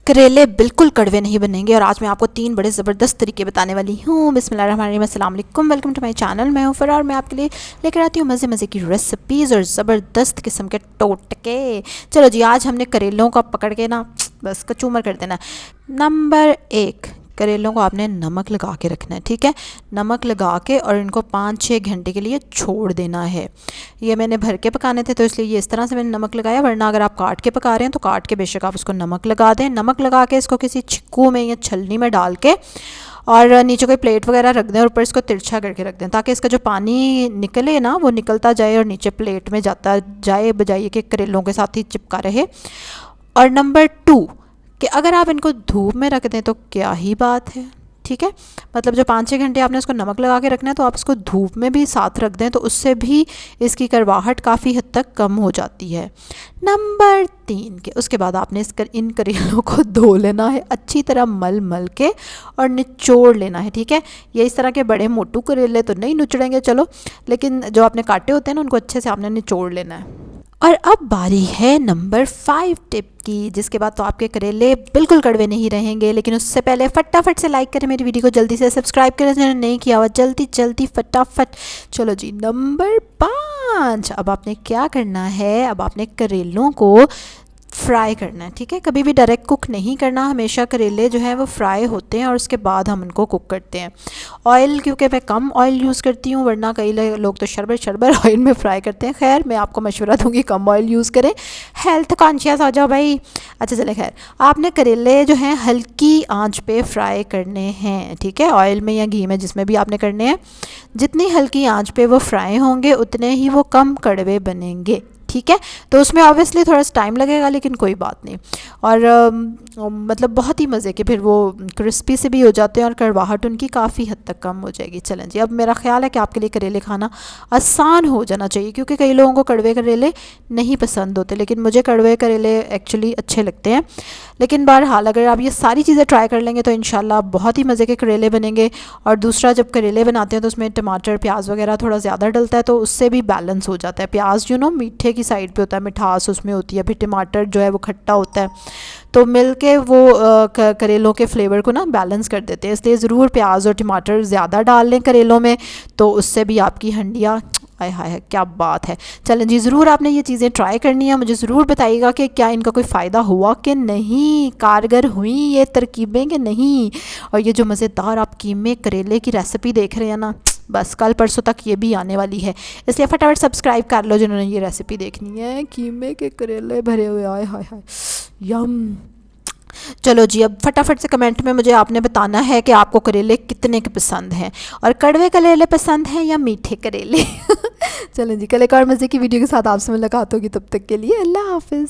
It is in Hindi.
करेले बिल्कुल कड़वे नहीं बनेंगे और आज मैं आपको 3 बड़े ज़बरदस्त तरीके बताने वाली हूँ। बिस्मिल्लाहिर्रहमानिर्रहीम, अस्सलाम वालेकुम, वेलकम टू माय चैनल। मैं हूँ फ़रार, मैं आपके लिए लेकर आती हूँ मज़े मज़े की रेसिपीज़ और ज़बरदस्त किस्म के टोटके। चलो जी, आज हमने करेलों का पकड़ के ना बस कचूमर कर देना। नंबर 1, करेलों को आपने नमक लगा के रखना है, ठीक है। नमक लगा के और इनको 5-6 घंटे के लिए छोड़ देना है। ये मैंने भर के पकाने थे तो इसलिए ये इस तरह से मैंने नमक लगाया, वरना अगर आप काट के पका रहे हैं तो काट के बेशक आप उसको नमक लगा दें। नमक लगा के इसको किसी छिक्कू में या छलनी में डाल के और नीचे कोई प्लेट वगैरह रख दें और ऊपर इसको तिरछा करके रख दें, ताकि इसका जो पानी निकले ना वो निकलता जाए और नीचे प्लेट में जाता जाए, बजाय कि करेलों के साथ ही चिपका रहे। और नंबर 2, कि अगर आप इनको धूप में रख दें तो क्या ही बात है, ठीक है। मतलब जो 5-6 घंटे आपने इसको नमक लगा के रखना है, तो आप इसको धूप में भी साथ रख दें तो उससे भी इसकी करवाहट काफ़ी हद तक कम हो जाती है। नंबर 3, के उसके बाद आपने इन करेलों को धो लेना है अच्छी तरह, मल मल के और निचोड़ लेना है, ठीक है। ये इस तरह के बड़े मोटू करेले तो नहीं निचड़ेंगे चलो, लेकिन जो आपने काटे होते हैं ना उनको अच्छे से आपने निचोड़ लेना है। और अब बारी है नंबर 5 टिप की, जिसके बाद तो आपके करेले बिल्कुल कड़वे नहीं रहेंगे। लेकिन उससे पहले फटाफट से लाइक करें मेरी वीडियो को, जल्दी से सब्सक्राइब करें जिन्होंने नहीं किया हुआ, जल्दी जल्दी फटाफट। चलो जी, नंबर 5, अब आपने क्या करना है, अब आपने करेलों को फ्राई करना है, ठीक है। कभी भी डायरेक्ट कुक नहीं करना, हमेशा करेले जो हैं वो फ्राई होते हैं और उसके बाद हम उनको कुक करते हैं। ऑयल, क्योंकि मैं कम ऑयल यूज़ करती हूँ, वरना कई लोग तो शरबर ऑयल में फ्राई करते हैं। खैर, मैं आपको मशवरा दूंगी कम ऑयल यूज़ करें, हेल्थ कॉन्शियस हो जाओ भाई। अच्छा चले, खैर आपने करेले जो हैं हल्की आंच पे फ्राई करने हैं, ठीक है। ऑयल में या घी में, जिसमें भी आपने करने हैं, जितनी हल्की आंच पे वो फ्राई होंगे उतने ही वो कम कड़वे बनेंगे, ठीक है। तो उसमें ऑब्वियसली थोड़ा सा टाइम लगेगा, लेकिन कोई बात नहीं। और मतलब बहुत ही मज़े के फिर वो क्रिस्पी से भी हो जाते हैं और कड़वाहट उनकी काफ़ी हद तक कम हो जाएगी। चलें जी, अब मेरा ख्याल है कि आपके लिए करेले खाना आसान हो जाना चाहिए, क्योंकि कई लोगों को कड़वे करेले नहीं पसंद होते, लेकिन मुझे कड़वे करेले एक्चुअली अच्छे लगते हैं। लेकिन बहरहाल अगर आप ये सारी चीज़ें ट्राई कर लेंगे तो इंशाल्लाह बहुत ही मज़े के करेले बनेंगे। और दूसरा, जब करेले बनाते हैं तो उसमें टमाटर प्याज वगैरह थोड़ा ज़्यादा डलता है, तो उससे भी बैलेंस हो जाता है। प्याज मीठे की साइड पे होता है, मिठास उसमें होती है, फिर टमाटर जो है वो खट्टा होता है, तो मिल के वो करेलों के फ्लेवर को ना बैलेंस कर देते हैं। इसलिए ज़रूर प्याज और टमाटर ज़्यादा डाल लें करेलों में, तो उससे भी आपकी हंडिया, आय हाय क्या बात है। चलें जी, ज़रूर आपने ये चीज़ें ट्राई करनी है। मुझे ज़रूर बताइएगा कि क्या इनका कोई फ़ायदा हुआ कि नहीं, कारगर हुई ये तरकीबें कि नहीं। और ये जो मज़ेदार आप कीमे करेले की रेसिपी देख रहे हैं ना, बस कल परसों तक ये भी आने वाली है, इसलिए फटाफट सब्सक्राइब कर लो जिन्होंने ये रेसिपी देखनी है। कीमे के करेले भरे हुए, आय हाय हाय, यम। चलो जी, अब फटाफट से कमेंट में मुझे आपने बताना है कि आपको करेले कितने के पसंद हैं, और कड़वे करेले पसंद हैं या मीठे करेले। चलें जी, कल एक और मज़े की वीडियो के साथ आपसे मुलाकात होगी, तब तक के लिए अल्लाह हाफिज़।